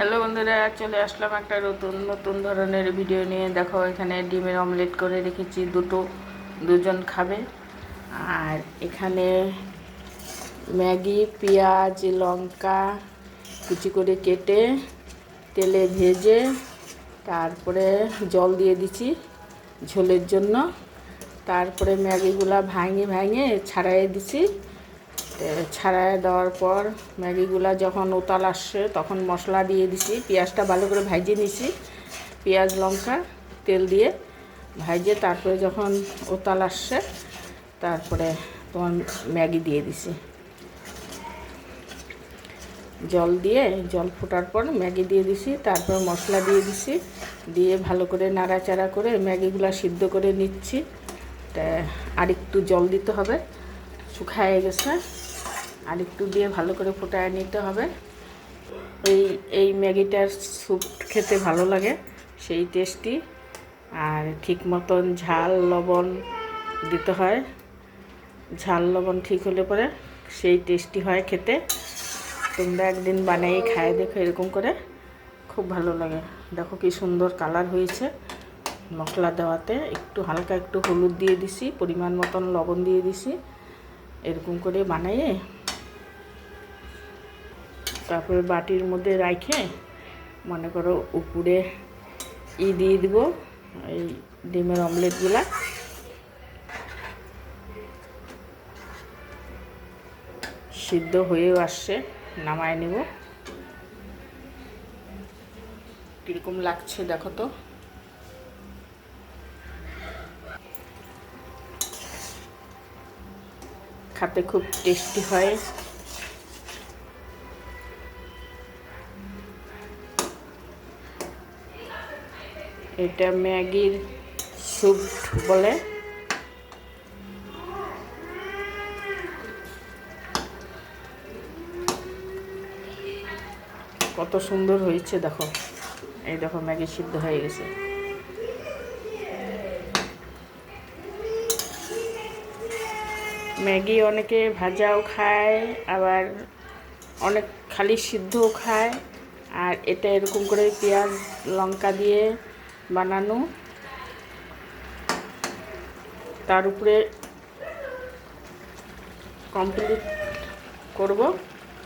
Hello বন্ধুরা, চলে আসলাম একটা নতুন ধরনের ভিডিও নিয়ে। দেখো, এখানে ডিমের অমলেট করে রেখেছি, দুজন খাবে। আর এখানে ম্যাগি, পেঁয়াজ, লঙ্কা কুচি করে কেটে তেলে ভেজে তারপরে জল দিয়ে দিচ্ছি ঝোলের জন্য। তারপরে ম্যাগিগুলা ভাঙে ছাড়াই দিছি। ছাড়ায় দেওয়ার পর ম্যাগিগুলা যখন উতাল আসছে তখন মশলা দিয়ে দিছি। পেঁয়াজটা ভালো করে ভাজিয়ে নিছি, পেঁয়াজ লঙ্কা তেল দিয়ে ভাজে তারপরে যখন উতাল আসছে তারপরে তোমার ম্যাগি দিয়ে দিছি। জল ফোটার পর ম্যাগি দিয়ে দিছি, তারপর মশলা দিয়ে দিছি, দিয়ে ভালো করে নাড়াচাড়া করে ম্যাগিগুলা সিদ্ধ করে নিচ্ছি। আরেকটু জল দিতে হবে, শুকায় গেছে, আরেকটু দিয়ে ভালো করে ফোটায় নিতে হবে। এই ম্যাগিটার স্যুপ খেতে ভালো লাগে, সেই টেস্টি। আর ঠিক মতন ঝাল লবণ দিতে হয়, ঝাল লবণ ঠিক হলে পরে সেই টেস্টি হয় খেতে। তোমরা একদিন বানাই খায় দেখো, এরকম করে খুব ভালো লাগে। দেখো কি সুন্দর কালার হয়েছে মশলা দেওয়াতে। হালকা একটু হলুদ দিয়ে দিছি, পরিমাণ মতন লবণ দিয়ে দিছি। এরকম করে বানাইয়ে তারপরে বাটির মধ্যে রাখে মনে করো উপরে দিয়ে দিব এই ডিমের অমলেটগুলা। সিদ্ধ হয়েও আসছে, নামায় নেব। কীরকম লাগছে দেখো তো। খেতে খুব টেস্টি হয়। এটা ম্যাগির স্যুপ বলে। কত সুন্দর হয়েছে দেখো। এই দেখো ম্যাগি সিদ্ধ হয়ে গেছে। ম্যাগি অনেকে ভাজাও খায়, আবার অনেক খালি সিদ্ধও খায়। আর এটা এরকম করে পেঁয়াজ লঙ্কা দিয়ে বানানো, তার উপরে কমপ্লিট করব,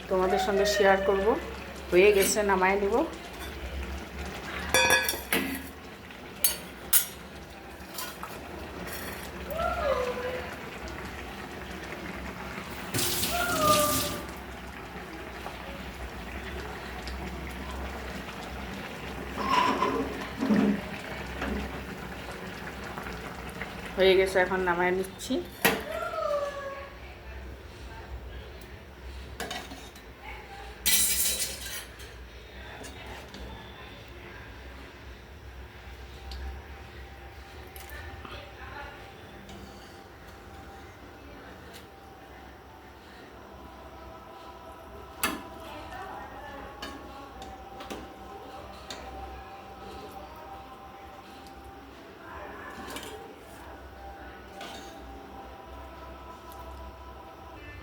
তোমাদের সঙ্গে শেয়ার করব। হয়ে গেছে, নামায় নেব। হয়ে গেছে, এখন নামায় নিচ্ছি।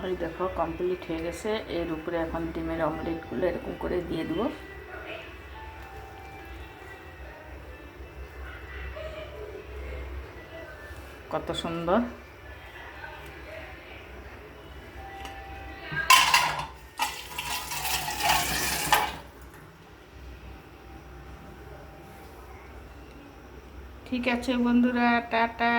ওই দেখো কমপ্লিট হয়ে গেছে। এর উপরে এখন ডিমের অমলেটগুলো এরকম করে দিয়ে দেবো। কত সুন্দর। ঠিক আছে বন্ধুরা, টাটা।